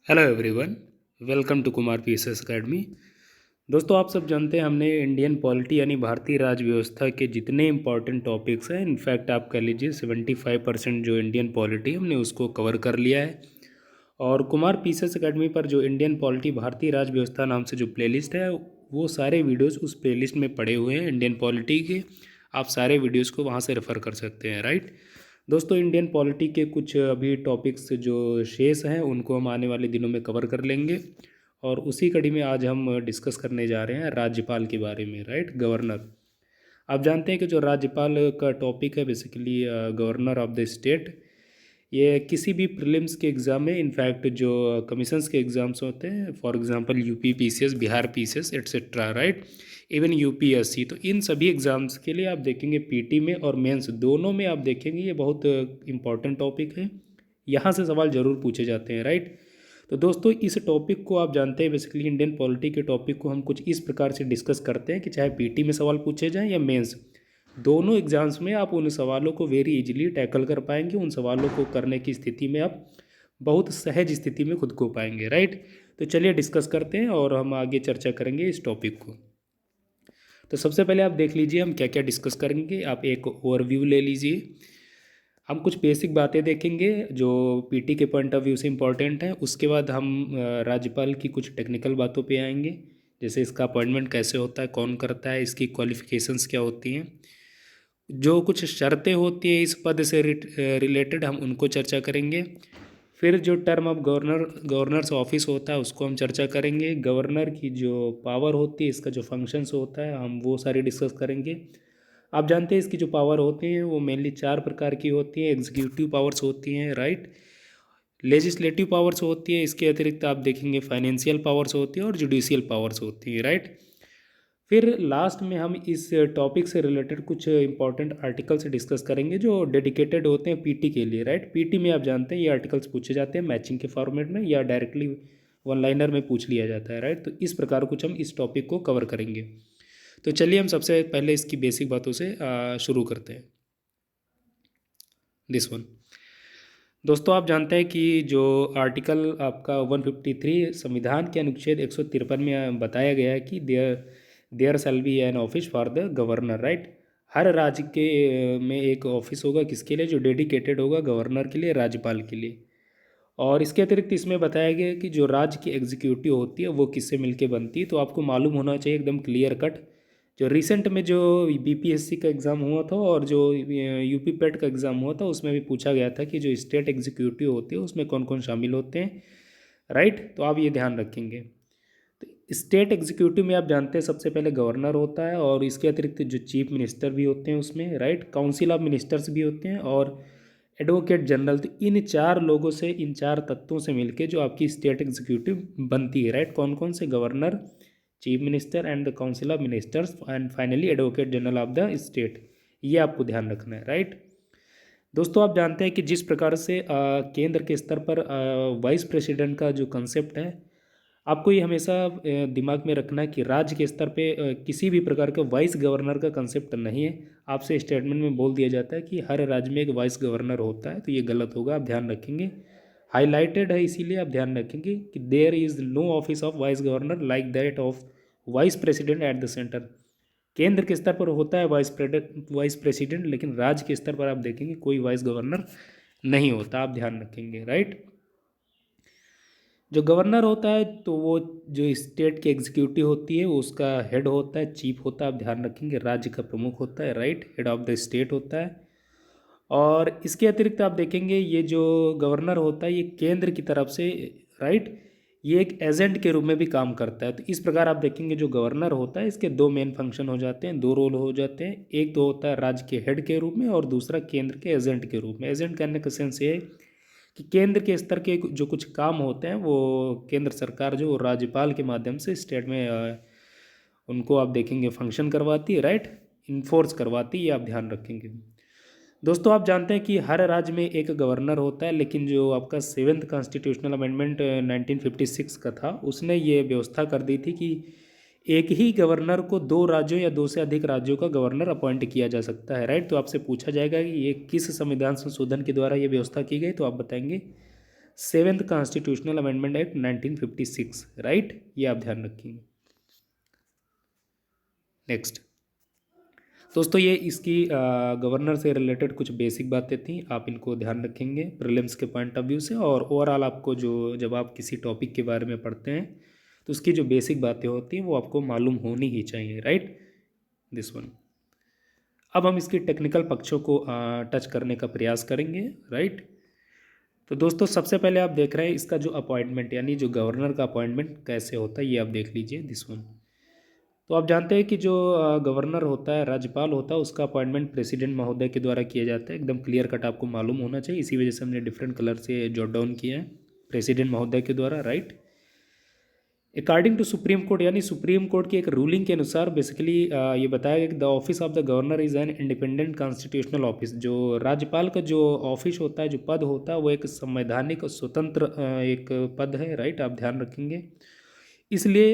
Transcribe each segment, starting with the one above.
Hello everyone. Welcome to Kumar PSS academy. दोस्तों, आप सब जानते हैं हमने इंडियन पॉलिटी यानी भारतीय राज व्यवस्था के जितने इंपॉर्टेंट टॉपिक्स हैं, इनफैक्ट आप कह लीजिए 75% जो इंडियन पॉलिटी हमने उसको कवर कर लिया है। और कुमार पीएसएस अकेडमी पर जो इंडियन पॉलिटी भारतीय राज व्यवस्था नाम से जो प्लेलिस्ट है, वो सारे वीडियोस उस प्लेलिस्ट में पड़े हुए हैं इंडियन पॉलिटी के। आप सारे वीडियोस को वहाँ से रेफ़र कर सकते हैं, राइट। दोस्तों, इंडियन पॉलिटी के कुछ अभी टॉपिक्स जो शेष हैं उनको हम आने वाले दिनों में कवर कर लेंगे। और उसी कड़ी में आज हम डिस्कस करने जा रहे हैं राज्यपाल के बारे में, राइट, गवर्नर। आप जानते हैं कि जो राज्यपाल का टॉपिक है basically governor of the state. ये किसी भी प्रीलिम्स के एग्ज़ाम में, इनफैक्ट जो कमीशंस के एग्ज़ाम्स होते हैं, for example UP PCS, Bihar PCS etcetera, right, even UPSC, तो इन सभी एग्ज़ाम्स के लिए आप देखेंगे पीटी में और मेंस दोनों में आप देखेंगे ये बहुत इंपॉर्टेंट टॉपिक है। यहाँ से सवाल ज़रूर पूछे जाते हैं, राइट। तो दोस्तों, इस टॉपिक को आप जानते हैं बेसिकली इंडियन पॉलिटी के टॉपिक को हम कुछ इस प्रकार से डिस्कस करते हैं कि चाहे पीटी में सवाल पूछे जाएँ या मेंस, दोनों एग्ज़ाम्स में आप उन सवालों को वेरी इजीली टैकल कर पाएंगे। उन सवालों को करने की स्थिति में आप बहुत सहज स्थिति में खुद को पाएंगे, राइट। तो चलिए डिस्कस करते हैं और हम आगे चर्चा करेंगे इस टॉपिक को। तो सबसे पहले आप देख लीजिए हम क्या क्या डिस्कस करेंगे। आप एक ओवरव्यू ले लीजिए। हम कुछ बेसिक बातें देखेंगे जो पीटी के पॉइंट ऑफ व्यू से इम्पॉर्टेंट है। उसके बाद हम राज्यपाल की कुछ टेक्निकल बातों पे आएंगे, जैसे इसका अपॉइंटमेंट कैसे होता है, कौन करता है, इसकी क्वालिफ़िकेशंस क्या होती हैं, जो कुछ शर्तें होती हैं इस पद से रिलेटेड हम उनको चर्चा करेंगे। फिर जो टर्म ऑफ गवर्नर्स ऑफिस होता है उसको हम चर्चा करेंगे। गवर्नर की जो पावर होती है, इसका जो फंक्शंस होता है, हम वो सारी डिस्कस करेंगे। आप जानते हैं इसकी जो पावर होती हैं वो मेनली चार प्रकार की होती हैं। एग्जीक्यूटिव पावर्स होती हैं, राइट, लेजिस्लेटिव पावर्स होती है, इसके अतिरिक्त आप देखेंगे फाइनेंशियल पावर्स होती है और जुडिशियल पावर्स होती है, राइट। फिर लास्ट में हम इस टॉपिक से रिलेटेड कुछ इंपॉर्टेंट आर्टिकल्स डिस्कस करेंगे जो डेडिकेटेड होते हैं पीटी के लिए, राइट। पीटी में आप जानते हैं ये आर्टिकल्स पूछे जाते हैं मैचिंग के फॉर्मेट में या डायरेक्टली वन लाइनर में पूछ लिया जाता है, राइट। तो इस प्रकार कुछ हम इस टॉपिक को कवर करेंगे। तो चलिए हम सबसे पहले इसकी बेसिक बातों से शुरू करते हैं। This one. दोस्तों, आप जानते हैं कि जो आर्टिकल आपका 153 संविधान के अनुच्छेद 153 में बताया गया है कि there shall be an office for the governor, right. हर राज्य के में एक ऑफिस होगा, किसके लिए, जो डेडिकेटेड होगा गवर्नर के लिए, राज्यपाल के लिए। और इसके अतिरिक्त इसमें बताया गया है कि जो राज्य की एग्जीक्यूटिव होती है वो किससे मिलके बनती है। तो आपको मालूम होना चाहिए एकदम क्लियर कट, जो रिसेंट में जो बीपीएससी का एग्ज़ाम हुआ था और जो यूपी पेट का एग्ज़ाम हुआ था उसमें भी पूछा गया था कि जो स्टेट एग्जीक्यूटिव होती है उसमें कौन कौन शामिल होते हैं, राइट। तो आप ये ध्यान रखेंगे। तो स्टेट एग्जीक्यूटिव में आप जानते हैं सबसे पहले गवर्नर होता है और इसके अतिरिक्त जो चीफ मिनिस्टर भी होते हैं उसमें, राइट, काउंसिल ऑफ मिनिस्टर्स भी होते हैं और एडवोकेट जनरल। तो इन चार लोगों से, इन चार तत्वों से मिलके जो आपकी स्टेट एग्जीक्यूटिव बनती है, राइट, कौन कौन से, governor, chief minister and the council of ministers and finally advocate general of the state. ये आपको ध्यान रखना है, राइट। दोस्तों, आप जानते हैं कि जिस प्रकार से केंद्र के स्तर पर वाइस प्रेसिडेंट का जो कंसेप्ट है, आपको ये हमेशा दिमाग में रखना है कि राज्य के स्तर पे किसी भी प्रकार का वाइस गवर्नर का कंसेप्ट नहीं है। आपसे स्टेटमेंट में बोल दिया जाता है कि हर राज्य में एक वाइस गवर्नर होता है, तो ये गलत होगा, आप ध्यान रखेंगे। हाईलाइटेड है इसीलिए आप ध्यान रखेंगे कि there is no office of vice governor like that of vice president at the centre. केंद्र के स्तर पर होता है वाइस प्रेसिडेंट, लेकिन राज्य के स्तर पर आप देखेंगे कोई वाइस गवर्नर नहीं होता, आप ध्यान रखेंगे, राइट। जो गवर्नर होता है तो वो जो स्टेट की एग्जीक्यूटिव होती है वो उसका हेड होता है, चीफ होता है, आप ध्यान रखेंगे। राज्य का प्रमुख होता है, right, head of the state होता है। और इसके अतिरिक्त आप देखेंगे ये जो गवर्नर होता है ये केंद्र की तरफ से, राइट, ये एक एजेंट के रूप में भी काम करता है। तो इस प्रकार आप देखेंगे जो गवर्नर होता है इसके दो मेन फंक्शन हो जाते हैं, दो रोल हो जाते हैं। एक तो होता है राज्य के हेड के रूप में और दूसरा केंद्र के एजेंट के रूप में। एजेंट करने का सेंस ये है कि केंद्र के स्तर के जो कुछ काम होते हैं वो केंद्र सरकार जो राज्यपाल के माध्यम से स्टेट में उनको आप देखेंगे फंक्शन करवाती है, राइट, इन्फोर्स करवाती है, ये आप ध्यान रखेंगे। दोस्तों, आप जानते हैं कि हर राज्य में एक गवर्नर होता है, लेकिन जो आपका 7th कॉन्स्टिट्यूशनल अमेंडमेंट 1956 का था उसने ये व्यवस्था कर दी थी कि एक ही गवर्नर को दो राज्यों या दो से अधिक राज्यों का गवर्नर अपॉइंट किया जा सकता है, राइट। तो आपसे पूछा जाएगा कि ये किस संविधान संशोधन के द्वारा ये व्यवस्था की गई, तो आप बताएंगे seventh constitutional amendment act 1956, right, ये आप ध्यान रखेंगे। नेक्स्ट दोस्तों, ये इसकी गवर्नर से रिलेटेड कुछ बेसिक बातें थी, आप इनको ध्यान रखेंगे प्रीलिम्स के पॉइंट ऑफ व्यू से, और ओवरऑल आपको जो जब आप किसी टॉपिक के बारे में पढ़ते हैं तो उसकी जो बेसिक बातें होती हैं वो आपको मालूम होनी ही चाहिए, राइट, दिस वन। अब हम इसकी टेक्निकल पक्षों को टच करने का प्रयास करेंगे, राइट। तो दोस्तों सबसे पहले आप देख रहे हैं इसका जो अपॉइंटमेंट यानी जो गवर्नर का अपॉइंटमेंट कैसे होता है, ये आप देख लीजिए, दिस वन। तो आप जानते हैं कि जो गवर्नर होता है, राज्यपाल होता है, उसका अपॉइंटमेंट प्रेसिडेंट महोदय के द्वारा किया जाता है। एकदम क्लियर कट आपको मालूम होना चाहिए, इसी वजह से हमने डिफरेंट कलर से जॉट डाउन किया है, प्रेसिडेंट महोदय के द्वारा, right. According to Supreme Court यानी सुप्रीम कोर्ट की एक रूलिंग के अनुसार बेसिकली ये बताया गया कि the office of the governor is an independent constitutional office. जो राज्यपाल का जो ऑफिस होता है, जो पद होता है, वो एक संवैधानिक और स्वतंत्र एक पद है, राइट, आप ध्यान रखेंगे। इसलिए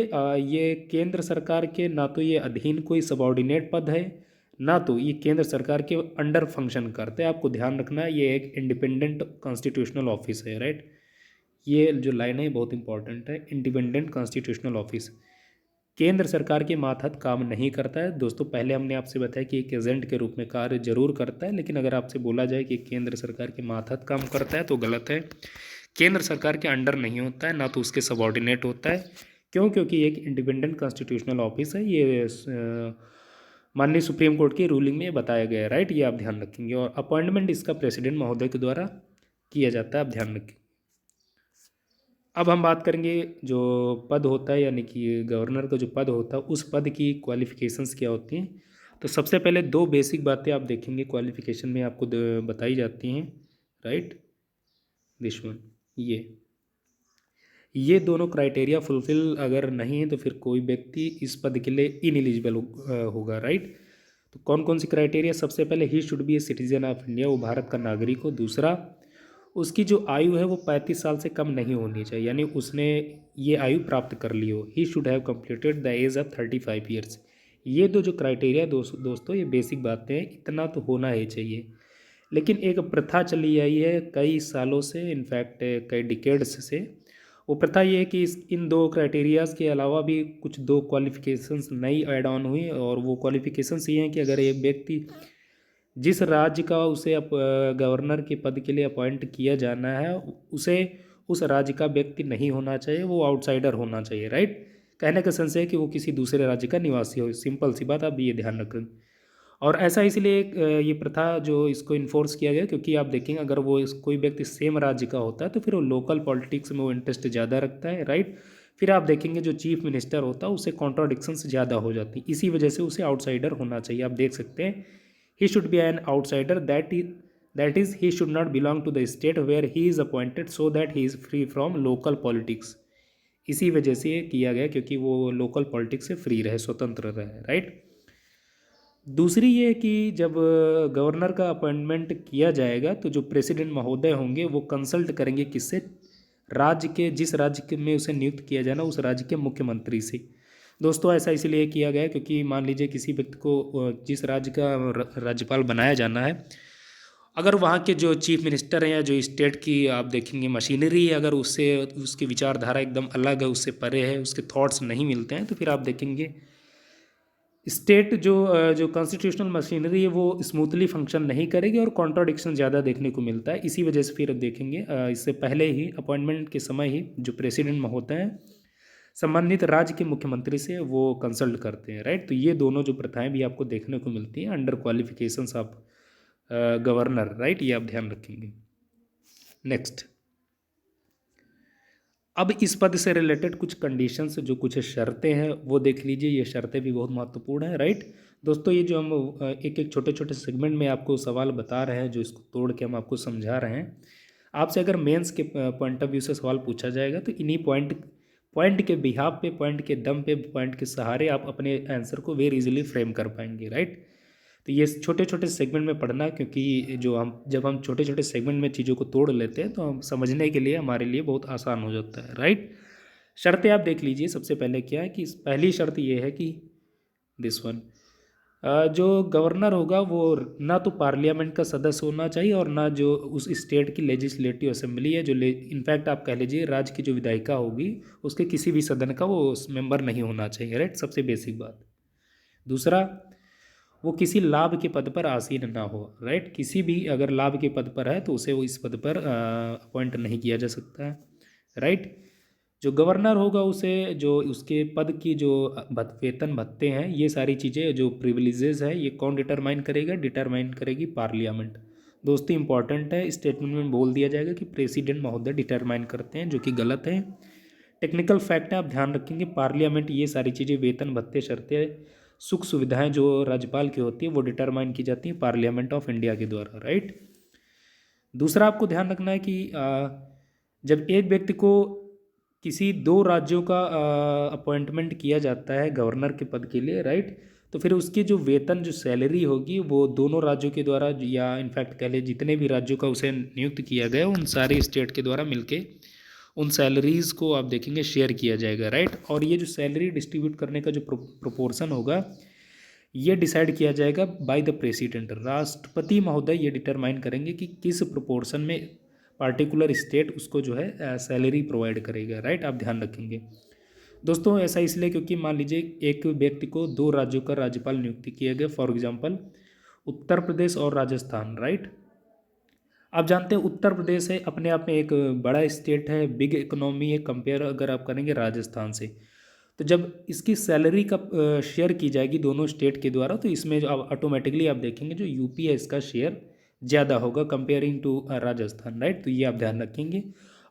ये केंद्र सरकार के ना तो ये अधीन कोई सबॉर्डिनेट पद है, ना तो ये केंद्र सरकार के अंडर फंक्शन करते हैं। आपको ध्यान रखना है ये एक इंडिपेंडेंट कॉन्स्टिट्यूशनल ऑफिस है, राइट। ये जो लाइन है बहुत इंपॉर्टेंट है, इंडिपेंडेंट कॉन्स्टिट्यूशनल ऑफिस केंद्र सरकार के मातहत काम नहीं करता है। दोस्तों पहले हमने आपसे बताया कि एक एजेंट के रूप में कार्य जरूर करता है, लेकिन अगर आपसे बोला जाए कि केंद्र सरकार के मातहत काम करता है तो गलत है। केंद्र सरकार के अंडर नहीं होता है, ना तो उसके सबॉर्डिनेट होता है। क्यों? क्योंकि एक इंडिपेंडेंट कॉन्स्टिट्यूशनल ऑफिस है, ये माननीय सुप्रीम कोर्ट की रूलिंग में बताया गया है, राइट, ये आप ध्यान रखेंगे। और अपॉइंटमेंट इसका प्रेसिडेंट महोदय के द्वारा किया जाता है, आप ध्यान रखेंगे। अब हम बात करेंगे जो पद होता है यानी कि गवर्नर का जो पद होता है उस पद की क्वालिफिकेशंस क्या होती हैं। तो सबसे पहले दो बेसिक बातें आप देखेंगे क्वालिफिकेशन में आपको बताई जाती हैं, राइट, दिस वन। ये दोनों क्राइटेरिया फुलफिल अगर नहीं है तो फिर कोई व्यक्ति इस पद के लिए इनएलिजिबल होगा, राइट। तो कौन कौन सी क्राइटेरिया? सबसे पहले ही should B a citizen of India, वो भारत का नागरिक हो। दूसरा, उसकी जो आयु है वो 35 साल से कम नहीं होनी चाहिए, यानी उसने ये आयु प्राप्त कर ली हो। He should have completed the age of 35 years. ये दो जो क्राइटेरिया दोस्तों ये बेसिक बातें हैं, इतना तो होना ही चाहिए। लेकिन एक प्रथा चली आई है कई सालों से, इनफैक्ट कई डिकेड्स से। वो प्रथा ये है कि इन दो क्राइटेरियाज़ के अलावा भी कुछ दो क्वालिफ़िकेशंस नई ऐड ऑन हुई, और वो क्वालिफ़िकेशंस ये हैं कि अगर एक व्यक्ति जिस राज्य का उसे गवर्नर के पद के लिए अपॉइंट किया जाना है उसे उस राज्य का व्यक्ति नहीं होना चाहिए, वो आउटसाइडर होना चाहिए, राइट। कहने का सेंस है कि वो किसी दूसरे राज्य का निवासी हो, सिंपल सी बात, आप ये ध्यान रखें। और ऐसा इसलिए ये प्रथा जो इसको इन्फोर्स किया गया क्योंकि आप देखेंगे अगर वो कोई व्यक्ति सेम राज्य का होता है तो फिर वो लोकल पॉलिटिक्स में वो इंटरेस्ट ज़्यादा रखता है, राइट। फिर आप देखेंगे जो चीफ मिनिस्टर होता है उससे कॉन्ट्राडिक्शंस ज़्यादा हो जाती है, इसी वजह से उसे आउटसाइडर होना चाहिए। आप देख सकते हैं he should be an outsider, that is he should not belong to the state where he is appointed, so that he is free from local politics. इसी वजह से ये किया गया क्योंकि वो लोकल पॉलिटिक्स से फ्री रहे, स्वतंत्र रहे, राइट। दूसरी ये है कि जब गवर्नर का अपॉइंटमेंट किया जाएगा तो जो प्रेसिडेंट महोदय होंगे वो कंसल्ट करेंगे किससे? राज्य के, जिस राज्य में उसे नियुक्त किया जाना उस राज्य के मुख्यमंत्री से। दोस्तों ऐसा इसलिए किया गया है क्योंकि मान लीजिए किसी व्यक्ति को जिस राज्य का राज्यपाल बनाया जाना है, अगर वहाँ के जो चीफ मिनिस्टर हैं या जो स्टेट की आप देखेंगे मशीनरी है, अगर उससे उसकी विचारधारा एकदम अलग है, उससे परे है, उसके थॉट्स नहीं मिलते हैं, तो फिर आप देखेंगे स्टेट जो कॉन्स्टिट्यूशनल मशीनरी है वो स्मूथली फंक्शन नहीं करेगी और कॉन्ट्राडिक्शन ज़्यादा देखने को मिलता है। इसी वजह से फिर देखेंगे इससे पहले ही अपॉइंटमेंट के समय ही जो प्रेसिडेंट होते हैं संबंधित राज्य के मुख्यमंत्री से वो कंसल्ट करते हैं, राइट। तो ये दोनों जो प्रथाएं भी आपको देखने को मिलती हैं under qualifications of governor, right, ये आप ध्यान रखेंगे। नेक्स्ट, अब इस पद से रिलेटेड कुछ कंडीशंस जो कुछ शर्तें हैं वो देख लीजिए, ये शर्तें भी बहुत महत्वपूर्ण हैं, राइट। दोस्तों ये जो हम एक एक छोटे छोटे सेगमेंट में आपको सवाल बता रहे हैं, जो इसको तोड़ के हम आपको समझा रहे हैं, आपसे अगर मेंस के पॉइंट ऑफ व्यू से सवाल पूछा जाएगा तो इन्हीं पॉइंट के बिहाफ पे, पॉइंट के दम पे, पॉइंट के सहारे आप अपने आंसर को वेरी इजीली फ्रेम कर पाएंगे, राइट। तो ये छोटे छोटे सेगमेंट में पढ़ना, क्योंकि जब हम छोटे छोटे सेगमेंट में चीज़ों को तोड़ लेते हैं तो हम समझने के लिए हमारे लिए बहुत आसान हो जाता है, राइट। शर्तें आप देख लीजिए, सबसे पहले क्या है कि पहली शर्त ये है कि दिस वन, जो गवर्नर होगा वो ना तो पार्लियामेंट का सदस्य होना चाहिए और ना जो उस स्टेट की लेजिस्लेटिव असेंबली है, जो इनफैक्ट आप कह लीजिए राज्य की जो विधायिका होगी उसके किसी भी सदन का वो मेंबर नहीं होना चाहिए, राइट। सबसे बेसिक बात। दूसरा, वो किसी लाभ के पद पर आसीन ना हो, राइट। किसी भी अगर लाभ के पद पर है तो उसे वो इस पद पर अपॉइंट नहीं किया जा सकता है, राइट। जो गवर्नर होगा उसे जो उसके पद की जो वेतन भत्ते हैं, ये सारी चीज़ें जो प्रिविलेजेस है, ये कौन डिटरमाइन करेगा? डिटरमाइन करेगी पार्लियामेंट। दोस्तों इंपॉर्टेंट है, स्टेटमेंट में बोल दिया जाएगा कि प्रेसिडेंट महोदय डिटरमाइन करते हैं, जो कि गलत है। टेक्निकल फैक्ट है, आप ध्यान रखेंगे पार्लियामेंट ये सारी चीज़ें वेतन भत्ते शर्तें सुख सुविधाएं जो राज्यपाल की होती है वो डिटरमाइन की जाती हैं पार्लियामेंट ऑफ इंडिया के द्वारा, राइट। दूसरा आपको ध्यान रखना है कि जब एक व्यक्ति को किसी दो राज्यों का अपॉइंटमेंट किया जाता है गवर्नर के पद के लिए, राइट, तो फिर उसकी जो वेतन जो सैलरी होगी वो दोनों राज्यों के द्वारा या इनफैक्ट कह लें जितने भी राज्यों का उसे नियुक्त किया गया उन सारे स्टेट के द्वारा मिलके उन सैलरीज़ को आप देखेंगे शेयर किया जाएगा, राइट। और ये जो सैलरी डिस्ट्रीब्यूट करने का जो प्रोपोर्शन होगा ये डिसाइड किया जाएगा बाय द प्रेसिडेंट। राष्ट्रपति महोदय ये डिटरमाइन करेंगे कि किस प्रोपोर्शन में पार्टिकुलर स्टेट उसको जो है सैलरी प्रोवाइड करेगा, राइट। आप ध्यान रखेंगे दोस्तों। ऐसा इसलिए क्योंकि मान लीजिए एक व्यक्ति को दो राज्यों का राज्यपाल नियुक्त किया गया, फॉर एग्जांपल उत्तर प्रदेश और राजस्थान, राइट। आप जानते हैं उत्तर प्रदेश है अपने आप में एक बड़ा स्टेट है, बिग इकोनॉमी है, कंपेयर अगर आप करेंगे राजस्थान से। तो जब इसकी सैलरी का शेयर की जाएगी दोनों स्टेट के द्वारा, तो इसमें जो आप ऑटोमेटिकली आप देखेंगे जो यूपी है इसका शेयर ज़्यादा होगा कंपेयरिंग टू राजस्थान, राइट। तो ये आप ध्यान रखेंगे।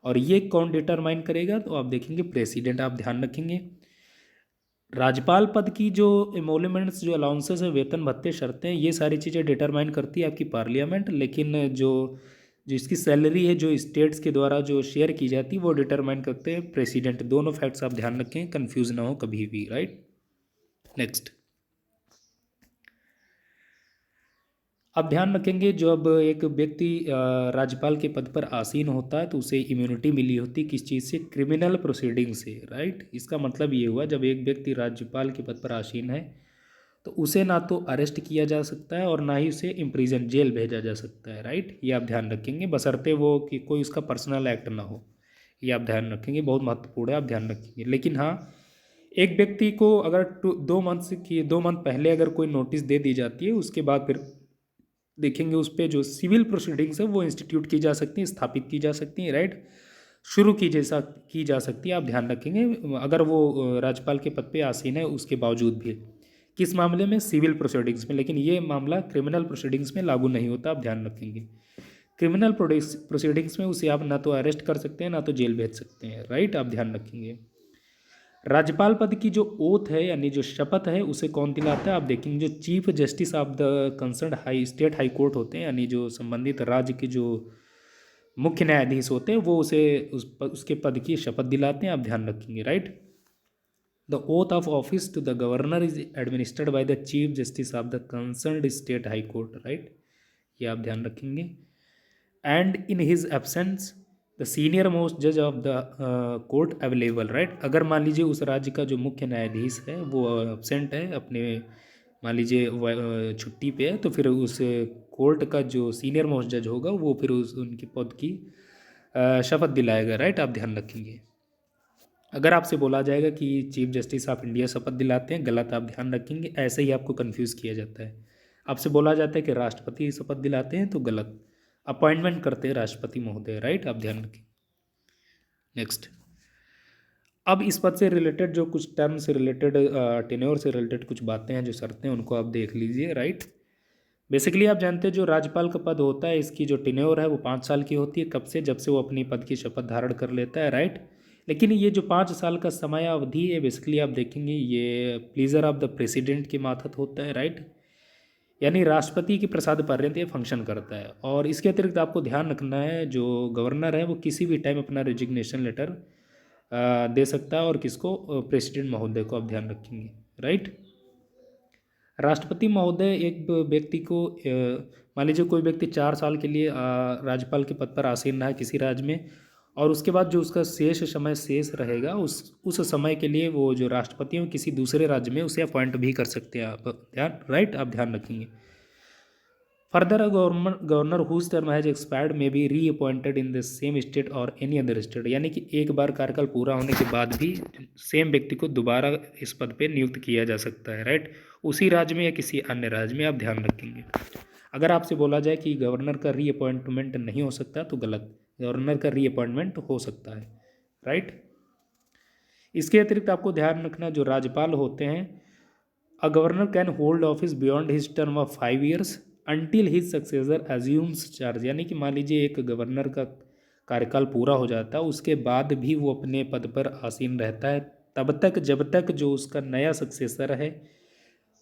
और ये कौन डिटरमाइन करेगा? तो आप देखेंगे प्रेसिडेंट। आप ध्यान रखेंगे राज्यपाल पद की जो एमोल्यूमेंट्स जो अलाउंसेस है, वेतन भत्ते शर्तें, ये सारी चीज़ें डिटरमाइन करती है आपकी पार्लियामेंट। लेकिन जो जो इसकी सैलरी है जो स्टेट्स के द्वारा जो शेयर की जाती है वो डिटरमाइन करते हैं प्रेसिडेंट। दोनों फैक्ट्स आप ध्यान रखें, कंफ्यूज ना हो कभी भी, राइट। नेक्स्ट, अब ध्यान रखेंगे जब एक व्यक्ति राज्यपाल के पद पर आसीन होता है तो उसे इम्यूनिटी मिली होती है किस चीज़ से? क्रिमिनल प्रोसीडिंग से, राइट। इसका मतलब ये हुआ जब एक व्यक्ति राज्यपाल के पद पर आसीन है तो उसे ना तो अरेस्ट किया जा सकता है और ना ही उसे इम्प्रीजन जेल भेजा जा सकता है, राइट। ये आप ध्यान रखेंगे, बशर्ते वो कि कोई उसका पर्सनल एक्ट ना हो। ये आप ध्यान रखेंगे, बहुत महत्वपूर्ण है, आप ध्यान रखेंगे। लेकिन हाँ, एक व्यक्ति को अगर 2 मंथ पहले अगर कोई नोटिस दे दी जाती है उसके बाद फिर देखेंगे उस पर जो सिविल प्रोसीडिंग्स है वो इंस्टीट्यूट की जा सकती हैं, स्थापित की जा सकती हैं, राइट। शुरू की जा सकती है। आप ध्यान रखेंगे अगर वो राज्यपाल के पद पे आसीन है उसके बावजूद भी। किस मामले में? सिविल प्रोसीडिंग्स में। लेकिन ये मामला क्रिमिनल प्रोसीडिंग्स में लागू नहीं होता, आप ध्यान रखेंगे। क्रिमिनल प्रोसीडिंग्स में उसे आप ना तो अरेस्ट कर सकते हैं ना तो जेल भेज सकते हैं, राइट। आप ध्यान रखेंगे राज्यपाल पद की जो ओथ है यानी जो शपथ है उसे कौन दिलाता है? आप देखेंगे जो chief justice of the concern state high court होते हैं यानी जो संबंधित राज्य के जो मुख्य न्यायाधीश होते हैं वो उसे उसके पद की शपथ दिलाते हैं, आप ध्यान रखेंगे, right. The oath of office to the governor is administered by the chief justice of the concern state high court, right. ये आप ध्यान रखेंगे। And in his absence the senior most जज of the court available, right. अगर मान लीजिए उस राज्य का जो मुख्य न्यायाधीश है वो एबसेंट है, अपने मान लीजिए छुट्टी पे है, तो फिर उस कोर्ट का जो सीनियर मोस्ट जज होगा वो फिर उस उनके पद की शपथ दिलाएगा, राइट। आप ध्यान रखेंगे। अगर आपसे बोला जाएगा कि चीफ जस्टिस ऑफ इंडिया शपथ दिलाते हैं, गलत, आप ध्यान रखेंगे। ऐसे ही आपको कंफ्यूज किया जाता है। आपसे बोला जाता है कि राष्ट्रपति शपथ दिलाते हैं तो गलत, अपॉइंटमेंट करते हैं राष्ट्रपति महोदय, राइट। आप ध्यान रखें। नेक्स्ट, अब इस पद से रिलेटेड जो कुछ टर्म से रिलेटेड टेन्योर से रिलेटेड कुछ बातें हैं जो शर्तें हैं उनको आप देख लीजिए, राइट। बेसिकली आप जानते हैं जो राज्यपाल का पद होता है इसकी जो टेन्योर है वो 5 साल की होती है। कब से? जब से वो अपनी पद की शपथ धारण कर लेता है, राइट। लेकिन ये जो 5 साल का समय अवधि है बेसिकली आप देखेंगे ये प्लीजर ऑफ द प्रेसिडेंट के मातहत होता है, राइट। यानी राष्ट्रपति के प्रसाद पर्यंत ये फंक्शन करता है। और इसके अतिरिक्त आपको ध्यान रखना है जो गवर्नर है वो किसी भी टाइम अपना रेजिग्नेशन लेटर दे सकता है और किसको? प्रेसिडेंट महोदय को, आप ध्यान रखेंगे, राइट। राष्ट्रपति महोदय एक व्यक्ति को मान लीजिए कोई व्यक्ति 4 साल के लिए राज्यपाल के पद पर आसीन रहा है किसी राज्य में और उसके बाद जो उसका समय शेष रहेगा उस समय के लिए वो जो राष्ट्रपति हैं किसी दूसरे राज्य में उसे अपॉइंट भी कर सकते हैं आप, आप ध्यान रखेंगे। Further governor whose term has expired may be reappointed in the same state और एनी अदर स्टेट, यानी कि एक बार कार्यकाल पूरा होने के बाद भी सेम व्यक्ति को दोबारा इस पद पे नियुक्त किया जा सकता है, राइट, उसी राज्य में या किसी अन्य राज्य में, आप ध्यान रखेंगे। अगर आपसे बोला जाए कि गवर्नर का रीअपॉइंटमेंट नहीं हो सकता तो गलत, गवर्नर का रीअपॉइंटमेंट हो सकता है, राइट। इसके अतिरिक्त आपको ध्यान रखना जो राज्यपाल होते हैं, a governor can hold office beyond his term of 5 years until his successor assumes charge, यानी कि मान लीजिए एक गवर्नर का कार्यकाल पूरा हो जाता है उसके बाद भी वो अपने पद पर आसीन रहता है तब तक जब तक जो उसका नया सक्सेसर है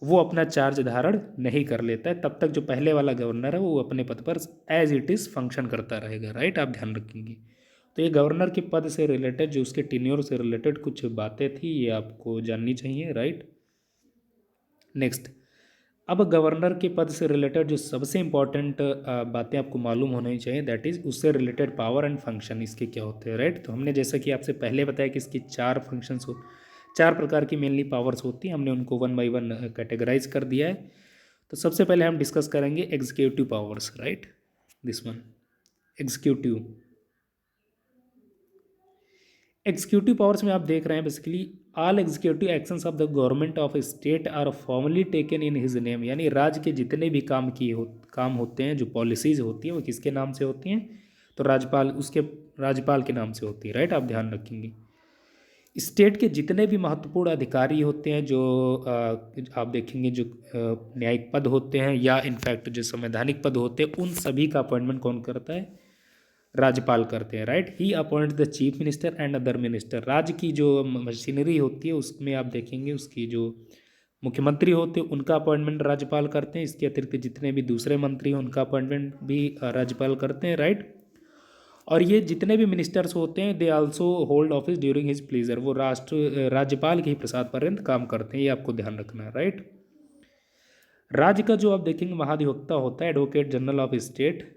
वो अपना चार्ज धारण नहीं कर लेता है, तब तक जो पहले वाला गवर्नर है वो अपने पद पर एज इट इज़ फंक्शन करता रहेगा, राइट, आप ध्यान रखेंगे। तो ये गवर्नर के पद से रिलेटेड जो उसके टेन्योर से रिलेटेड कुछ बातें थी ये आपको जाननी चाहिए, राइट। नेक्स्ट, अब गवर्नर के पद से रिलेटेड जो सबसे इम्पॉर्टेंट बातें आपको मालूम होनी चाहिए, दैट इज़ उससे रिलेटेड पावर एंड फंक्शन इसके क्या होते हैं, राइट। तो हमने जैसा कि आपसे पहले बताया कि इसकी 4 फंक्शंस 4 प्रकार की मेनली पावर्स होती हैं, हमने उनको 1 by 1 कैटेगराइज कर दिया है। तो सबसे पहले हम डिस्कस करेंगे executive powers, right, this one executive. Executive powers में आप देख रहे हैं basically all executive actions of the government of state are formally taken in his name, यानी राज्य के जितने भी काम होते हैं, जो पॉलिसीज होती हैं वो किसके नाम से होती हैं, तो राज्यपाल के नाम से होती है, राइट, आप ध्यान रखेंगे। स्टेट के जितने भी महत्वपूर्ण अधिकारी होते हैं जो आप देखेंगे जो न्यायिक पद होते हैं या इनफैक्ट जो संवैधानिक पद होते हैं उन सभी का अपॉइंटमेंट कौन करता है, राज्यपाल करते हैं, right. He appoint the chief minister and other minister, राज्य की जो मशीनरी होती है उसमें आप देखेंगे उसकी जो मुख्यमंत्री होते हैं उनका अपॉइंटमेंट राज्यपाल करते हैं, इसके अतिरिक्त जितने भी दूसरे मंत्री हैं उनका अपॉइंटमेंट भी राज्यपाल करते हैं, राइट। और ये जितने भी मिनिस्टर्स होते हैं they also hold office during his pleaser, वो राज्यपाल के ही प्रसाद पर्यंत काम करते हैं, ये आपको ध्यान रखना है, राइट। राज्य का जो आप देखेंगे महाधिवक्ता होता है एडवोकेट जनरल ऑफ स्टेट,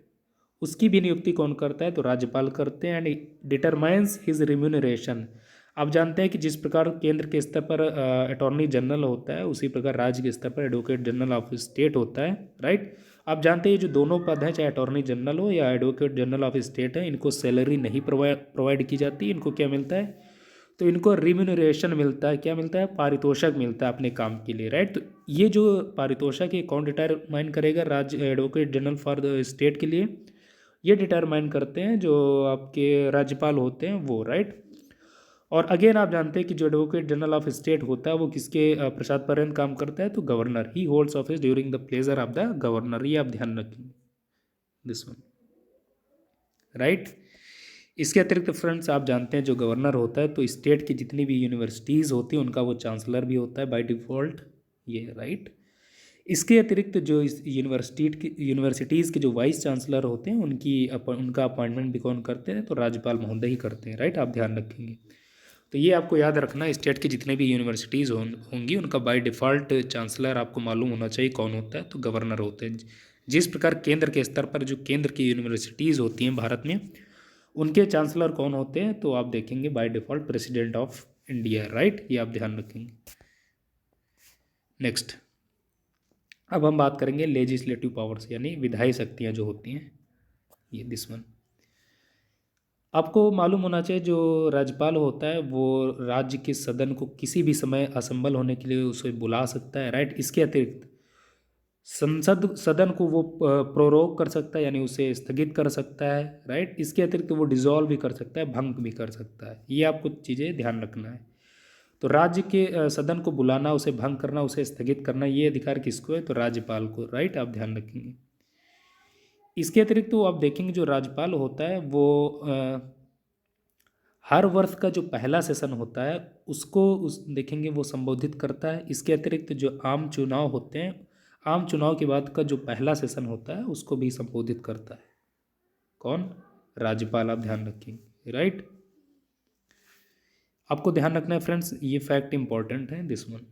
उसकी भी नियुक्ति कौन करता है, तो राज्यपाल करते हैं, एंड डिटरमाइंस हिज रिम्यूनरेशन। आप जानते हैं कि जिस प्रकार केंद्र के स्तर पर अटॉर्नी जनरल होता है उसी प्रकार राज्य के स्तर पर एडवोकेट जनरल ऑफ स्टेट होता है, राइट। आप जानते हैं जो दोनों पद हैं चाहे अटॉर्नी जनरल हो या एडवोकेट जनरल ऑफ स्टेट है, इनको सैलरी नहीं प्रोवाइड की जाती, इनको क्या मिलता है, तो इनको रिम्यूनरेशन मिलता है, क्या मिलता है, पारितोषिक मिलता है अपने काम के लिए, राइट। तो ये जो पारितोषिक है कौन डिटरमाइन करेगा, राज्य advocate general for the state के लिए ये डिटरमाइन करते हैं जो आपके राज्यपाल होते हैं वो, राइट। और अगेन आप जानते हैं कि जो एडवोकेट जनरल ऑफ स्टेट होता है वो किसके प्रसाद पर्यंत काम करता है, तो governor, he holds office during the pleasure of the governor, ये आप ध्यान रखेंगे, दिस वन, राइट। इसके अतिरिक्त फ्रेंड्स आप जानते हैं जो गवर्नर होता है तो स्टेट की जितनी भी यूनिवर्सिटीज़ होती हैं उनका वो चांसलर भी होता है बाय डिफ़ॉल्ट, ये, राइट। इसके अतिरिक्त जो इस यूनिवर्सिटीज़ के जो वाइस चांसलर होते हैं उनका अपॉइंटमेंट भी कौन करते हैं, तो राज्यपाल महोदय ही करते हैं, राइट, आप ध्यान रखेंगे। तो ये आपको याद रखना, स्टेट की जितने भी यूनिवर्सिटीज़ होंगी उनका बाय डिफ़ॉल्ट चांसलर आपको मालूम होना चाहिए कौन होता है, तो गवर्नर होते हैं। जिस प्रकार केंद्र के स्तर पर जो केंद्र की यूनिवर्सिटीज़ होती हैं भारत में उनके चांसलर कौन होते हैं, तो आप देखेंगे by default president of India, right, ये आप ध्यान रखेंगे। नेक्स्ट, अब हम बात करेंगे लेजिस्लेटिव पावर्स यानी विधायी शक्तियाँ जो होती हैं, ये दिस वन। आपको मालूम होना चाहिए जो राज्यपाल होता है वो राज्य के सदन को किसी भी समय असम्बल होने के लिए उसे बुला सकता है, राइट। इसके अतिरिक्त सदन को वो प्रोरोग कर सकता है यानी उसे स्थगित कर सकता है, राइट। इसके अतिरिक्त वो डिसॉल्व भी कर सकता है, भंग भी कर सकता है, ये आपको चीज़ें ध्यान रखना है। तो राज्य के सदन को बुलाना, उसे भंग करना, उसे स्थगित करना, ये अधिकार किसको है, तो राज्यपाल को, राइट, आप ध्यान रखेंगे। इसके अतिरिक्त तो आप देखेंगे जो राज्यपाल होता है वो हर वर्ष का जो पहला सेशन होता है उसको देखेंगे वो संबोधित करता है। इसके अतिरिक्त जो आम चुनाव होते हैं, आम चुनाव के बाद का जो पहला सेशन होता है उसको भी संबोधित करता है, कौन, राज्यपाल, आप ध्यान रखेंगे, राइट। आपको ध्यान रखना है फ्रेंड्स, ये फैक्ट इंपॉर्टेंट है, दिस वन।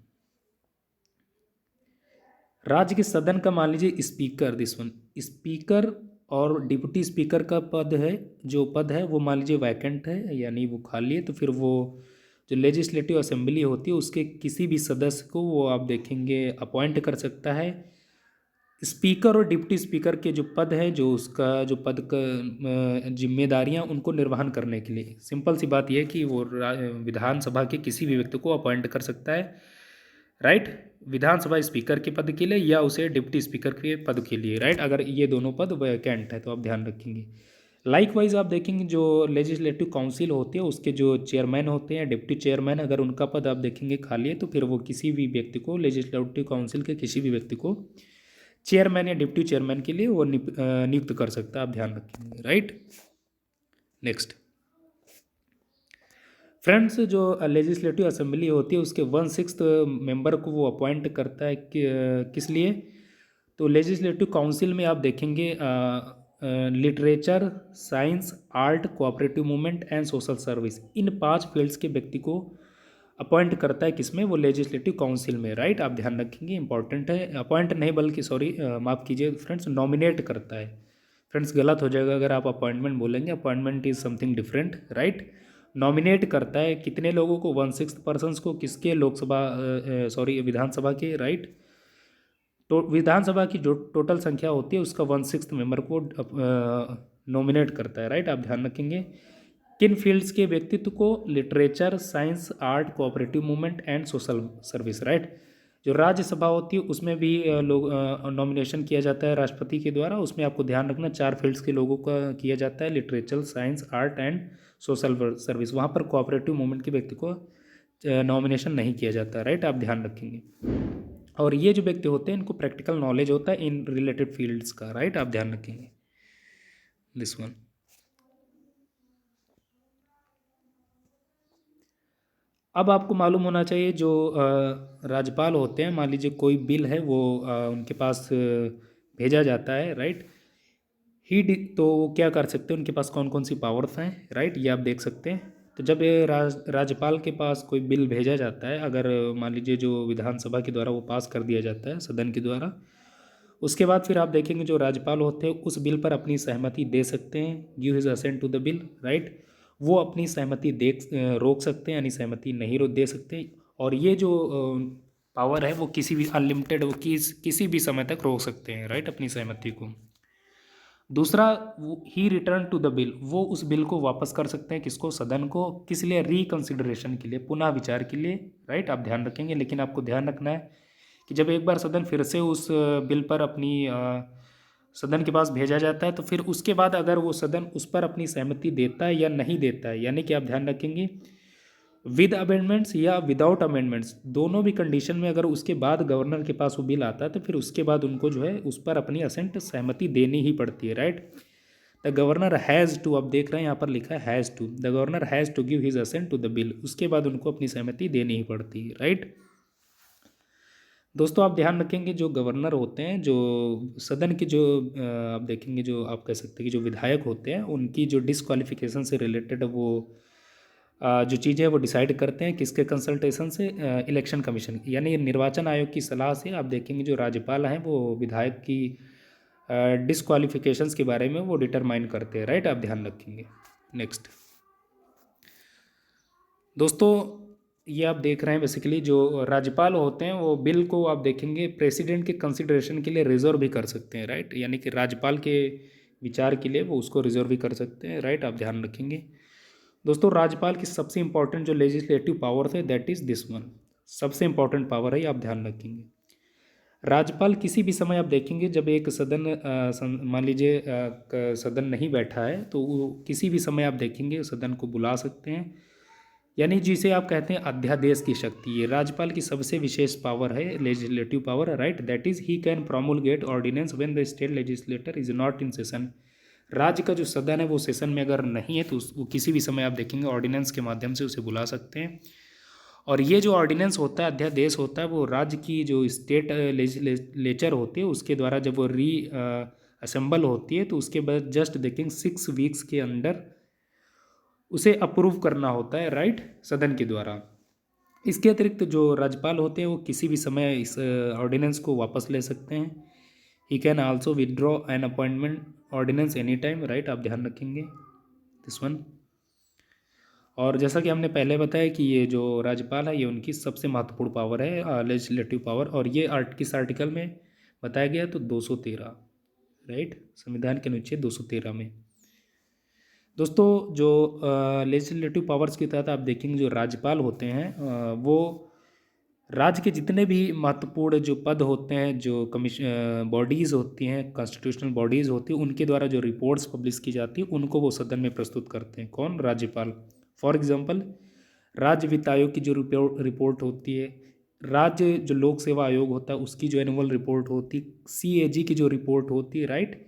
राज्य के सदन का मान लीजिए स्पीकर, दिस वन, स्पीकर और डिप्टी स्पीकर का पद है, जो पद है वो मान लीजिए वैकेंट है यानी वो खाली है, तो फिर वो जो लेजिस्लेटिव असेंबली होती है उसके किसी भी सदस्य को वो आप देखेंगे अपॉइंट कर सकता है। स्पीकर और डिप्टी स्पीकर के जो पद है, जो उसका जो पद का जिम्मेदारियां उनको निर्वहन करने के लिए सिंपल सी बात यह है कि वो विधानसभा के किसी भी व्यक्ति को अपॉइंट कर सकता है, राइट, विधानसभा स्पीकर के पद के लिए या उसे डिप्टी स्पीकर के पद के लिए, राइट, अगर ये दोनों पद वैकेंट है तो आप ध्यान रखेंगे। लाइकवाइज आप देखेंगे जो लेजिस्लेटिव काउंसिल होती है उसके जो चेयरमैन होते हैं, डिप्टी चेयरमैन, अगर उनका पद आप देखेंगे खाली है तो फिर वो किसी भी व्यक्ति को लेजिस्लेटिव काउंसिल के किसी भी व्यक्ति को चेयरमैन या डिप्टी चेयरमैन के लिए वो नियुक्त कर सकता है, आप ध्यान रखेंगे, राइट। नेक्स्ट फ्रेंड्स, जो लेजिस्लेटिव असेंबली होती है उसके 1/6 मेंबर को वो अपॉइंट करता है किस लिए, तो लेजिस्लेटिव काउंसिल में आप देखेंगे literature, science, art, cooperative movement and social service, in 5 fields के व्यक्ति को अपॉइंट करता है किसमें, वो लेजिस्लेटिव काउंसिल में, राइट, आप ध्यान रखेंगे, इंपॉर्टेंट है। अपॉइंट नहीं बल्कि सॉरी माफ़ कीजिए फ्रेंड्स, नॉमिनेट करता है। फ्रेंड्स गलत हो जाएगा अगर आप अपॉइंटमेंट बोलेंगे, appointment is something different, right. Nominate करता है कितने लोगों को, 1/6 पर्सनस को, किसके, लोकसभा सॉरी विधानसभा के, राइट। तो विधानसभा की जो टोटल संख्या होती है उसका 1/6 मेंबर को नॉमिनेट करता है, राइट, आप ध्यान रखेंगे। किन फील्ड्स के व्यक्तित्व को, literature, science, art, cooperative movement and social service, right. जो राज्यसभा होती है उसमें भी लोग नॉमिनेशन किया जाता है राष्ट्रपति के द्वारा, उसमें आपको ध्यान रखना 4 फील्ड्स के लोगों का किया जाता है, literature, science, art and social service, वहाँ पर कोऑपरेटिव मूवमेंट के व्यक्ति को नॉमिनेशन नहीं किया जाता, राइट, आप ध्यान रखेंगे। और ये जो व्यक्ति होते हैं इनको प्रैक्टिकल नॉलेज होता है इन रिलेटेड फील्ड्स का, राइट, आप ध्यान रखेंगे दिस वन। अब आपको मालूम होना चाहिए जो राज्यपाल होते हैं, मान लीजिए कोई बिल है वो उनके पास भेजा जाता है, राइट, तो वो क्या कर सकते हैं, उनके पास कौन कौन सी पावर्स हैं, राइट, ये आप देख सकते हैं। तो जब ये राज्यपाल के पास कोई बिल भेजा जाता है, अगर मान लीजिए जो विधानसभा के द्वारा वो पास कर दिया जाता है सदन के द्वारा, उसके बाद फिर आप देखेंगे जो राज्यपाल होते हैं उस बिल पर अपनी सहमति दे सकते हैं, give his assent to the bill, right. वो अपनी सहमति रोक सकते हैं यानी सहमति नहीं दे सकते, और ये जो पावर है वो किसी भी अनलिमिटेड किसी भी समय तक रोक सकते हैं, राइट, अपनी सहमति को। दूसरा, ही रिटर्न टू द बिल, वो उस बिल को वापस कर सकते हैं किसको, सदन को, किस लिए, रिकंसिडरेशन के लिए, पुनः विचार के लिए, राइट, आप ध्यान रखेंगे। लेकिन आपको ध्यान रखना है कि जब एक बार सदन फिर से उस बिल पर अपनी सदन के पास भेजा जाता है तो फिर उसके बाद अगर वो सदन उस पर अपनी सहमति देता है या नहीं देता है, यानी कि आप ध्यान रखेंगे विद अमेंडमेंट्स या विदाउट अमेंडमेंट्स, दोनों भी कंडीशन में अगर उसके बाद गवर्नर के पास वो बिल आता है तो फिर उसके बाद उनको जो है उस पर अपनी असेंट सहमति देनी ही पड़ती है, right. The governor has to, आप देख रहे हैं यहाँ पर लिखा है has to, the governor has to give his assent to the bill, उसके बाद उनको अपनी सहमति देनी ही पड़ती है, राइट। दोस्तों आप ध्यान रखेंगे जो गवर्नर होते हैं, जो सदन के जो आप देखेंगे जो आप कह सकते हैं कि जो विधायक होते हैं उनकी जो डिसक्वालिफिकेशन से रिलेटेड वो जो चीज़ें वो डिसाइड करते हैं किसके कंसल्टेशन से, इलेक्शन कमीशन यानी निर्वाचन आयोग की सलाह से। आप देखेंगे जो राज्यपाल हैं वो विधायक की डिसक्वालिफिकेशंस के बारे में वो डिटरमाइन करते हैं, राइट, आप ध्यान रखेंगे। नेक्स्ट दोस्तों, ये आप देख रहे हैं बेसिकली जो राज्यपाल होते हैं वो बिल को आप देखेंगे प्रेसिडेंट के कंसिडरेशन के लिए रिजर्व भी कर सकते हैं, राइट, यानी कि राज्यपाल के विचार के लिए वो उसको रिजर्व भी कर सकते हैं, राइट, आप ध्यान रखेंगे। दोस्तों राज्यपाल की सबसे इंपॉर्टेंट जो लेजिस्लेटिव पावर है दैट इज़ दिस वन, सबसे इंपॉर्टेंट पावर है, आप ध्यान रखेंगे। राज्यपाल किसी भी समय आप देखेंगे जब एक सदन मान लीजिए सदन नहीं बैठा है तो वो किसी भी समय आप देखेंगे सदन को बुला सकते हैं, यानी जिसे आप कहते हैं अध्यादेश की शक्ति, ये राज्यपाल की सबसे विशेष पावर है, legislative power, right, that is he can promulgate ordinance when the state legislator is not in session. राज्य का जो सदन है वो सेशन में अगर नहीं है तो वो किसी भी समय आप देखेंगे ऑर्डिनेंस के माध्यम से उसे बुला सकते हैं। और ये जो ऑर्डिनेंस होता है, अध्यादेश होता है, वो राज्य की जो स्टेट लेजिस्लेचर होती है उसके द्वारा जब वो असेंबल होती है तो उसके बाद जस्ट देखेंगे 6 वीक्स के अंदर उसे अप्रूव करना होता है, राइट, सदन के द्वारा। इसके अतिरिक्त जो राज्यपाल होते हैं वो किसी भी समय इस ऑर्डिनेंस को वापस ले सकते हैं, he can also withdraw an appointment ordinance any time, right, आप ध्यान रखेंगे दिस वन। और जैसा कि हमने पहले बताया कि ये जो राज्यपाल है ये उनकी सबसे महत्वपूर्ण पावर है, लेजिस्लेटिव पावर, और ये किस आर्टिकल में बताया गया तो 213, राइट, संविधान के अनुच्छेद 213 में। दोस्तों जो लेजिस्लेटिव पावर्स के तहत आप देखेंगे जो राज्यपाल होते हैं वो राज्य के जितने भी महत्वपूर्ण जो पद होते हैं, जो कमीशन बॉडीज़ होती हैं, कॉन्स्टिट्यूशनल बॉडीज़ होती हैं, उनके द्वारा जो रिपोर्ट्स पब्लिश की जाती है उनको वो सदन में प्रस्तुत करते हैं। कौन? राज्यपाल। फॉर एग्जांपल राज्य वित्त आयोग की जो रिपोर्ट होती है, राज्य जो लोक सेवा आयोग होता है उसकी जो एनुअल रिपोर्ट होती है, CAG की जो रिपोर्ट होती है, राइट,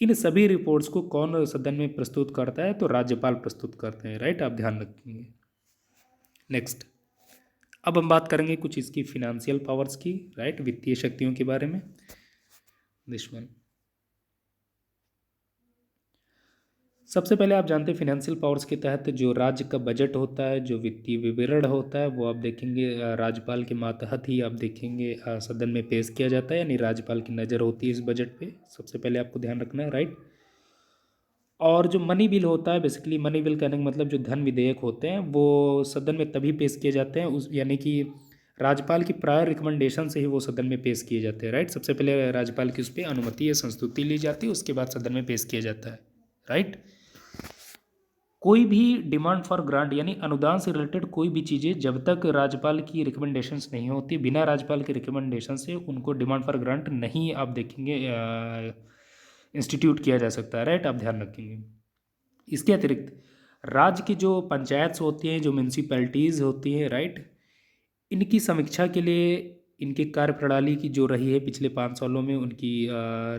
इन सभी रिपोर्ट्स को कौन सदन में प्रस्तुत करता है तो राज्यपाल प्रस्तुत करते हैं, राइट, आप ध्यान रखेंगे। नेक्स्ट, अब हम बात करेंगे कुछ इसकी फिनेंशियल पावर्स की, राइट, वित्तीय शक्तियों के बारे में। दिस वन, सबसे पहले आप जानते हैं फिनेंशियल पावर्स के तहत जो राज्य का बजट होता है, जो वित्तीय विवरण होता है, वो आप देखेंगे राज्यपाल के मातहत ही आप देखेंगे सदन में पेश किया जाता है, यानी राज्यपाल की नज़र होती है इस बजट पे, सबसे पहले आपको ध्यान रखना है, राइट। और जो मनी बिल होता है, बेसिकली मनी बिल कहने का मतलब जो धन विधेयक होते हैं वो सदन में तभी पेश किए जाते हैं उस, यानी कि राज्यपाल की प्रायर रिकमेंडेशन से ही वो सदन में पेश किए जाते हैं, राइट। सबसे पहले राज्यपाल की उस पर अनुमति या संस्तुति ली जाती है, उसके बाद सदन में पेश किया जाता है, राइट। कोई भी डिमांड फॉर ग्रांट यानी अनुदान से रिलेटेड कोई भी चीज़ें जब तक राज्यपाल की रिकमेंडेशंस नहीं होती, बिना राज्यपाल के रिकमेंडेशन से उनको डिमांड फॉर ग्रांट नहीं आप देखेंगे इंस्टीट्यूट किया जा सकता है, राइट, आप ध्यान रखेंगे। इसके अतिरिक्त राज्य की जो पंचायत होती हैं, जो म्यूनसिपैलिटीज़ होती हैं, राइट, इनकी समीक्षा के लिए, इनकी कार्यप्रणाली की जो रही है पिछले 5 सालों में, उनकी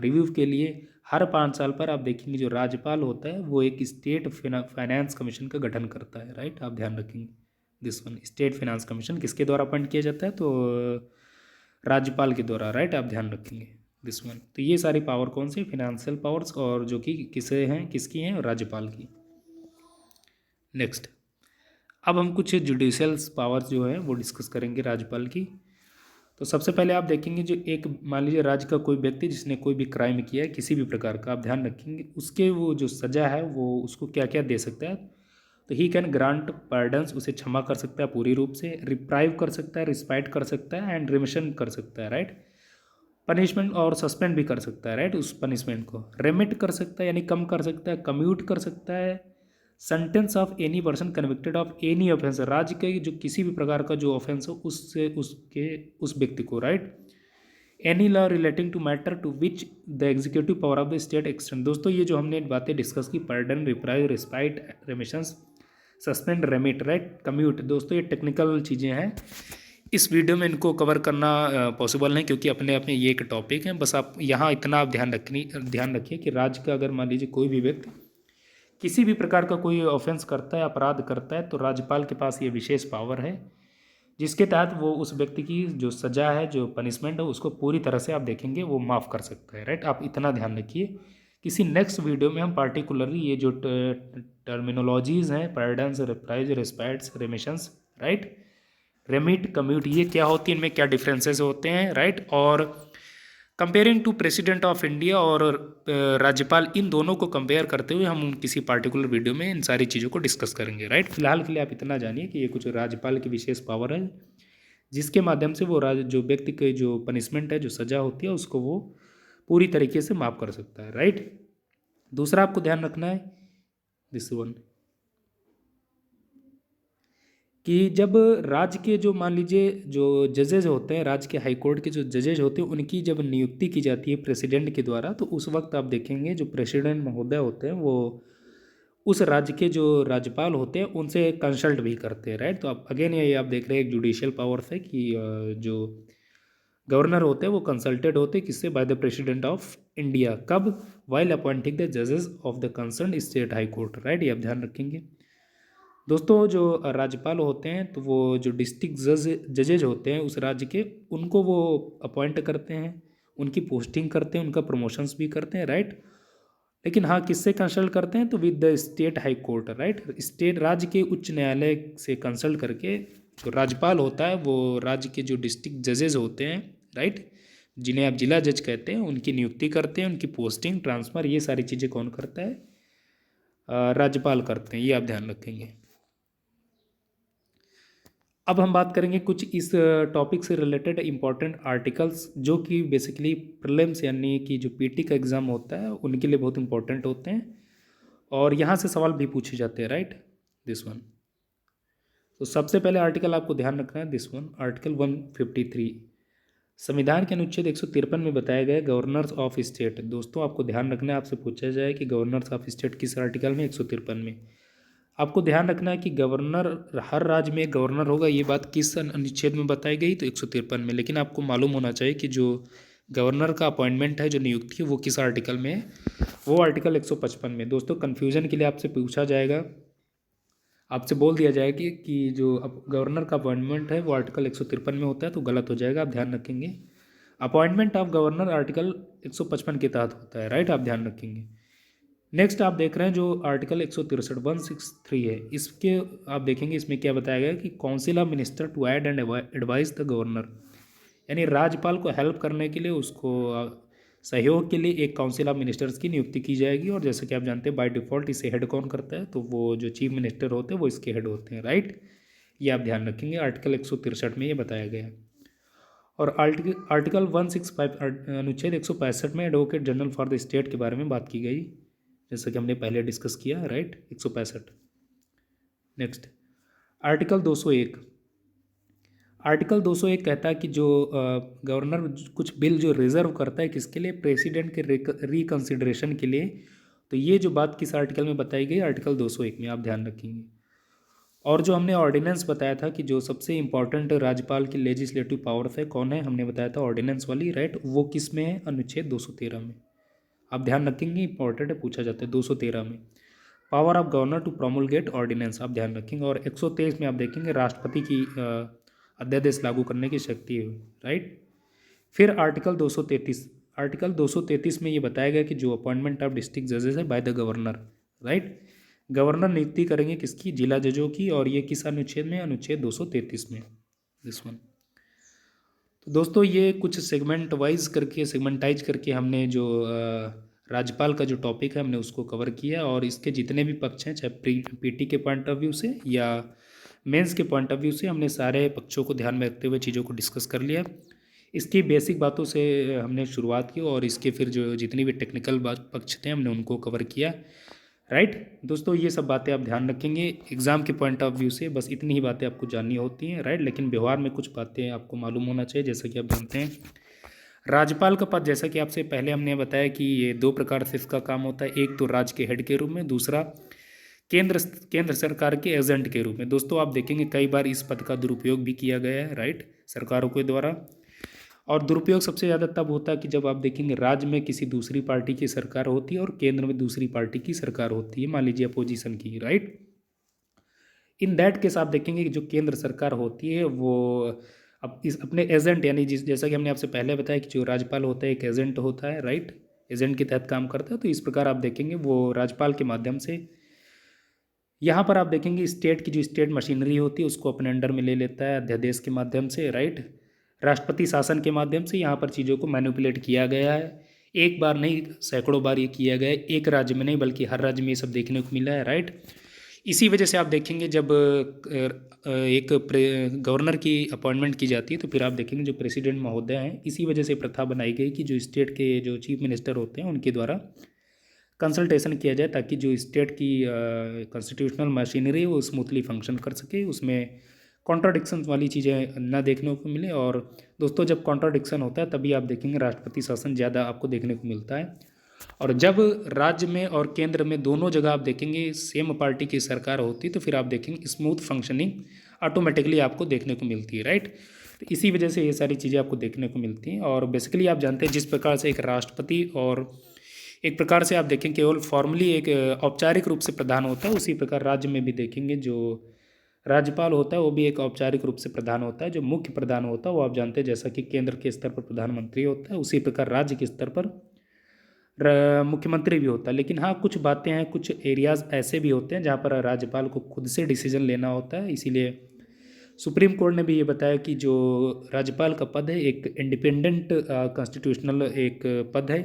रिव्यू के लिए हर 5 साल पर आप देखेंगे जो राज्यपाल होता है वो एक स्टेट फाइनेंस कमीशन का गठन करता है, राइट, आप ध्यान रखेंगे this one. State finance commission किसके द्वारा अपॉइंट किया जाता है तो राज्यपाल के द्वारा, राइट, आप ध्यान रखेंगे दिस वन। तो ये सारी पावर कौन सी? फिनेंशियल पावर्स, और जो कि किसे हैं, किसकी हैं? राज्यपाल की। नेक्स्ट, अब हम कुछ जुडिशियल पावर्स जो है वो डिस्कस करेंगे राज्यपाल की। तो सबसे पहले आप देखेंगे जो एक, मान लीजिए राज्य का कोई व्यक्ति जिसने कोई भी क्राइम किया है किसी भी प्रकार का, आप ध्यान रखेंगे उसके वो जो सज़ा है वो उसको क्या क्या दे सकता है तो ही कैन ग्रांट पार्डन्स, उसे क्षमा कर सकता है पूरी रूप से, रिप्राइव कर सकता है, रिस्पाइट कर सकता है, एंड रिमिशन कर सकता है, राइट, पनिशमेंट और सस्पेंड भी कर सकता है, राइट, उस पनिशमेंट को रेमिट कर सकता है यानी कम कर सकता है, कम्यूट कर सकता है, sentence of any person convicted of any offence, राज्य के जो किसी भी प्रकार का जो ऑफेंस हो उससे उसके उस व्यक्ति को, right, any law relating to matter to which the executive power of the state extend. दोस्तों ये जो हमने बातें डिस्कस की, pardon, reprieve, respite, remissions, suspend, remit, right, commute, दोस्तों ये टेक्निकल चीज़ें हैं, इस वीडियो में इनको कवर करना पॉसिबल नहीं क्योंकि अपने आप में ये एक टॉपिक है। बस आप यहाँ इतना आप ध्यान रखिए कि राज्य का अगर मान लीजिए कोई भी व्यक्ति किसी भी प्रकार का कोई ऑफेंस करता है, अपराध करता है, तो राज्यपाल के पास ये विशेष पावर है जिसके तहत वो उस व्यक्ति की जो सज़ा है, जो पनिशमेंट है, उसको पूरी तरह से आप देखेंगे वो माफ़ कर सकता है, राइट, आप इतना ध्यान रखिए। किसी नेक्स्ट वीडियो में हम पार्टिकुलरली ये जो टर्मिनोलॉजीज़ हैं, paradigms, reprieve, respites, remissions, right, remit, commute, ये क्या होती है, इनमें क्या डिफरेंसेस होते हैं, राइट, और comparing to president of India और राज्यपाल, इन दोनों को कंपेयर करते हुए हम किसी पार्टिकुलर वीडियो में इन सारी चीज़ों को डिस्कस करेंगे, राइट। फिलहाल के लिए आप इतना जानिए कि ये कुछ राज्यपाल की विशेष पावर है जिसके माध्यम से वो जो व्यक्ति के जो पनिशमेंट है, जो सज़ा होती है, उसको वो पूरी तरीके से माफ़ कर सकता है, राइट। दूसरा आपको ध्यान रखना है दिस वन कि जब राज्य के जो मान लीजिए जो जजेज होते हैं, राज्य के हाई कोर्ट के जो जजेज होते हैं, उनकी जब नियुक्ति की जाती है प्रेसिडेंट के द्वारा, तो उस वक्त आप देखेंगे जो प्रेसिडेंट महोदय होते हैं वो उस राज्य के जो राज्यपाल होते हैं उनसे कंसल्ट भी करते हैं, राइट। तो आप अगेन ये आप देख रहे हैं एक जुडिशियल पावर है कि जो गवर्नर होते हैं वो कंसल्टेड होते हैं किससे? By the president of India. कब? वाइल अपॉइंटिंग द जजेस of the concern state high court, right, ये आप ध्यान रखेंगे। दोस्तों जो राज्यपाल होते हैं तो वो जो डिस्ट्रिक्ट जजेज होते हैं उस राज्य के, उनको वो अपॉइंट करते हैं, उनकी पोस्टिंग करते हैं, उनका प्रमोशंस भी करते हैं, राइट। लेकिन हाँ, किससे कंसल्ट करते हैं? तो with the state high court, right, state राज्य के उच्च न्यायालय से कंसल्ट करके जो राज्यपाल होता है वो राज्य के जो डिस्ट्रिक्ट जजेज होते हैं, राइट, जिन्हें आप जिला जज कहते हैं, उनकी नियुक्ति करते हैं, उनकी पोस्टिंग, ट्रांसफ़र, ये सारी चीज़ें कौन करता है? राज्यपाल करते हैं, ये आप ध्यान रखेंगे। अब हम बात करेंगे कुछ इस टॉपिक से रिलेटेड इंपॉर्टेंट आर्टिकल्स जो कि बेसिकली प्रीलिम्स यानी कि जो पीटी का एग्ज़ाम होता है उनके लिए बहुत इंपॉर्टेंट होते हैं और यहाँ से सवाल भी पूछे जाते हैं, राइट? This one. तो सबसे पहले आर्टिकल आपको ध्यान रखना है, दिस वन, आर्टिकल 153। संविधान के अनुच्छेद 153 में बताया गया गवर्नर्स ऑफ स्टेट। दोस्तों आपको ध्यान रखना है, आपसे पूछा जाए कि गवर्नर्स ऑफ स्टेट किस आर्टिकल में? 153 में। आपको ध्यान रखना है कि गवर्नर, हर राज्य में एक गवर्नर होगा, ये बात किस अनुच्छेद में बताई गई? तो 153 में। लेकिन आपको मालूम होना चाहिए कि जो गवर्नर का अपॉइंटमेंट है, जो नियुक्ति है, वो किस आर्टिकल में है? वो आर्टिकल 155 में। दोस्तों कन्फ्यूजन के लिए आपसे पूछा जाएगा, आपसे बोल दिया जाएगा कि जो अब गवर्नर का अपॉइंटमेंट है वो आर्टिकल 153 में होता है, तो गलत हो जाएगा, आप ध्यान रखेंगे। अपॉइंटमेंट ऑफ गवर्नर आर्टिकल 155 के तहत होता है, राइट? आप ध्यान रखेंगे। नेक्स्ट आप देख रहे हैं जो आर्टिकल 163 है, इसके आप देखेंगे इसमें क्या बताया गया कि council of minister to aid and advise the governor, यानी राज्यपाल को हेल्प करने के लिए, उसको सहयोग के लिए एक काउंसिल ऑफ मिनिस्टर्स की नियुक्ति की जाएगी। और जैसे कि आप जानते हैं बाय डिफ़ॉल्ट इसे हेड कौन करता है? तो वो जो चीफ मिनिस्टर होते हैं वो इसके हेड होते हैं, राइट? ये आप ध्यान रखेंगे, आर्टिकल 163 में ये बताया गया है। और आर्टिकल 165 अनुच्छेद 165 में advocate general for the state के बारे में बात की गई, जैसा कि हमने पहले डिस्कस किया, राइट? 165। Next article 201। आर्टिकल 201 कहता है कि जो गवर्नर कुछ बिल जो रिजर्व करता है किसके लिए? प्रेसिडेंट के रिकंसिडरेशन के लिए। तो ये जो बात किस आर्टिकल में बताई गई? आर्टिकल 201 में, आप ध्यान रखेंगे। और जो हमने ऑर्डिनेंस बताया था कि जो सबसे इंपॉर्टेंट राज्यपाल की लेजिस्लेटिव पावर्स है कौन है, हमने बताया था ऑर्डिनेंस वाली, राइट? वो किस में है? अनुच्छेद 213 में। आप ध्यान रखेंगे, इंपॉर्टेंट है, पूछा जाता है 213 में। Power of governor to promulgate ordinance, आप ध्यान रखेंगे। और 123 में आप देखेंगे राष्ट्रपति की अध्यादेश लागू करने की शक्ति है, राइट? फिर आर्टिकल 233 में ये बताया गया कि जो अपॉइंटमेंट ऑफ डिस्ट्रिक्ट जजेस है by the governor, right? Governor नियुक्ति करेंगे किसकी? जिला जजों की। और ये किस अनुच्छेद में? अनुच्छेद 233 में, दिस वन। तो दोस्तों ये कुछ सेगमेंटाइज करके हमने जो राज्यपाल का जो टॉपिक है हमने उसको कवर किया। और इसके जितने भी पक्ष हैं, चाहे पीटी के पॉइंट ऑफ व्यू से या मेंस के पॉइंट ऑफ व्यू से, हमने सारे पक्षों को ध्यान में रखते हुए चीज़ों को डिस्कस कर लिया। इसकी बेसिक बातों से हमने शुरुआत की और इसके फिर जो जितनी भी टेक्निकल पक्ष थे हमने उनको कवर किया, राइट? दोस्तों ये सब बातें आप ध्यान रखेंगे एग्ज़ाम के पॉइंट ऑफ व्यू से, बस इतनी ही बातें आपको जाननी होती हैं, राइट? लेकिन व्यवहार में कुछ बातें आपको मालूम होना चाहिए। जैसा कि आप जानते हैं राज्यपाल का पद, जैसा कि आपसे पहले हमने बताया कि ये दो प्रकार से इसका काम होता है, एक तो राज्य के हेड के रूप में, दूसरा केंद्र सरकार के एजेंट के रूप में। दोस्तों आप देखेंगे कई बार इस पद का दुरुपयोग भी किया गया है, राइट, सरकारों के द्वारा। और दुरुपयोग सबसे ज़्यादा तब होता है कि जब आप देखेंगे राज्य में किसी दूसरी पार्टी की सरकार होती है और केंद्र में दूसरी पार्टी की सरकार होती है, मान लीजिए अपोजिशन की, राइट? इन दैट केस आप देखेंगे कि जो केंद्र सरकार होती है वो अब इस अपने एजेंट, यानी जैसा कि हमने आपसे पहले बताया कि जो राज्यपाल होता है एक एजेंट होता है, राइट? एजेंट के तहत काम करता है। तो इस प्रकार आप देखेंगे वो राज्यपाल के माध्यम से, यहाँ पर आप देखेंगे स्टेट की जो स्टेट मशीनरी होती है उसको अपने अंडर में ले लेता है अध्यादेश के माध्यम से, राइट? राष्ट्रपति शासन के माध्यम से यहाँ पर चीज़ों को मैनिपुलेट किया गया है। एक बार नहीं, सैकड़ों बार ये किया गया है, एक राज्य में नहीं बल्कि हर राज्य में ये सब देखने को मिला है, राइट? इसी वजह से आप देखेंगे जब एक गवर्नर की अपॉइंटमेंट की जाती है तो फिर आप देखेंगे जो प्रेसिडेंट महोदय हैं, इसी वजह से प्रथा बनाई गई कि जो स्टेट के जो चीफ मिनिस्टर होते हैं उनके द्वारा कंसल्टेशन किया जाए ताकि जो स्टेट की कॉन्स्टिट्यूशनल मशीनरी है वो स्मूथली फंक्शन कर सके, उसमें कॉन्ट्राडिक्शन वाली चीज़ें ना देखने को मिले। और दोस्तों जब कॉन्ट्राडिक्शन होता है तभी आप देखेंगे राष्ट्रपति शासन ज़्यादा आपको देखने को मिलता है। और जब राज्य में और केंद्र में दोनों जगह आप देखेंगे सेम पार्टी की सरकार होती है तो फिर आप देखेंगे स्मूथ फंक्शनिंग ऑटोमेटिकली आपको देखने को मिलती है, राइट? तो इसी वजह से ये सारी चीज़ें आपको देखने को मिलती हैं। और बेसिकली आप जानते हैं जिस प्रकार से एक राष्ट्रपति और एक प्रकार से आप देखें केवल फॉर्मली एक औपचारिक रूप से प्रधान होता है, उसी प्रकार राज्य में भी देखेंगे जो राज्यपाल होता है वो भी एक औपचारिक रूप से प्रधान होता है। जो मुख्य प्रधान होता है वो आप जानते हैं जैसा कि केंद्र के स्तर पर प्रधानमंत्री होता है, उसी प्रकार राज्य के स्तर पर मुख्यमंत्री भी होता है। लेकिन हाँ कुछ बातें हैं, कुछ एरियाज़ ऐसे भी होते हैं जहाँ पर राज्यपाल को खुद से डिसीजन लेना होता है, इसीलिए सुप्रीम कोर्ट ने भी ये बताया कि जो राज्यपाल का पद है एक इंडिपेंडेंट कॉन्स्टिट्यूशनल एक पद है।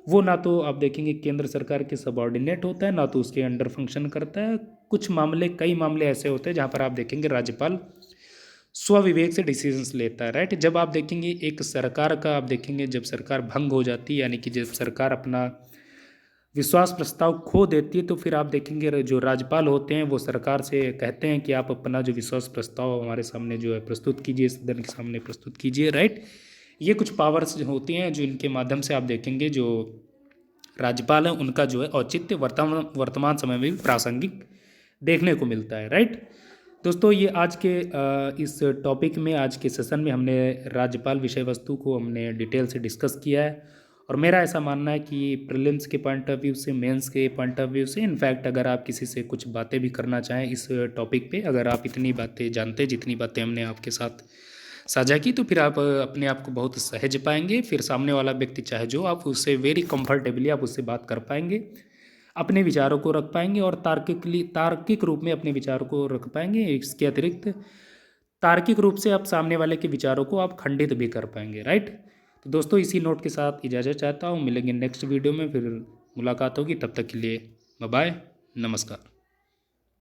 वो ना तो आप देखेंगे केंद्र सरकार के सबॉर्डिनेट होता है, ना तो उसके अंडर फंक्शन करता है। कुछ मामले, कई मामले ऐसे होते हैं जहाँ पर आप देखेंगे राज्यपाल स्वविवेक से डिसीजंस लेता है, राइट। जब आप देखेंगे एक सरकार का, आप देखेंगे जब सरकार भंग हो जाती है, यानी कि जब सरकार अपना विश्वास प्रस्ताव खो देती है, तो फिर आप देखेंगे जो राज्यपाल होते हैं वो सरकार से कहते हैं कि आप अपना जो विश्वास प्रस्ताव हमारे सामने जो है प्रस्तुत कीजिए, सदन के सामने प्रस्तुत कीजिए, राइट। ये कुछ पावर्स होती हैं जो इनके माध्यम से आप देखेंगे जो राज्यपाल हैं उनका जो है औचित्य वर्तमान समय में भी प्रासंगिक देखने को मिलता है, राइट। दोस्तों ये आज के इस टॉपिक में, आज के सेशन में हमने राज्यपाल विषय वस्तु को हमने डिटेल से डिस्कस किया है। और मेरा ऐसा मानना है कि प्रीलिम्स के पॉइंट ऑफ व्यू से, मेंस के पॉइंट ऑफ व्यू से, इनफैक्ट अगर आप किसी से कुछ बातें भी करना चाहें इस टॉपिक पे, अगर आप इतनी बातें जानते, जितनी बातें हमने आपके साथ साझा की, तो फिर आप अपने आप को बहुत सहज पाएंगे। फिर सामने वाला व्यक्ति चाहे जो, आप उससे वेरी कंफर्टेबली आप उससे बात कर पाएंगे, अपने विचारों को रख पाएंगे और तार्किक रूप में अपने विचारों को रख पाएंगे। इसके अतिरिक्त तार्किक रूप से आप सामने वाले के विचारों को आप खंडित भी कर पाएंगे, राइट। तो दोस्तों इसी नोट के साथ इजाज़त चाहता हूँ, मिलेंगे नेक्स्ट वीडियो में, फिर मुलाकात होगी, तब तक के लिए बाय बाय, नमस्कार।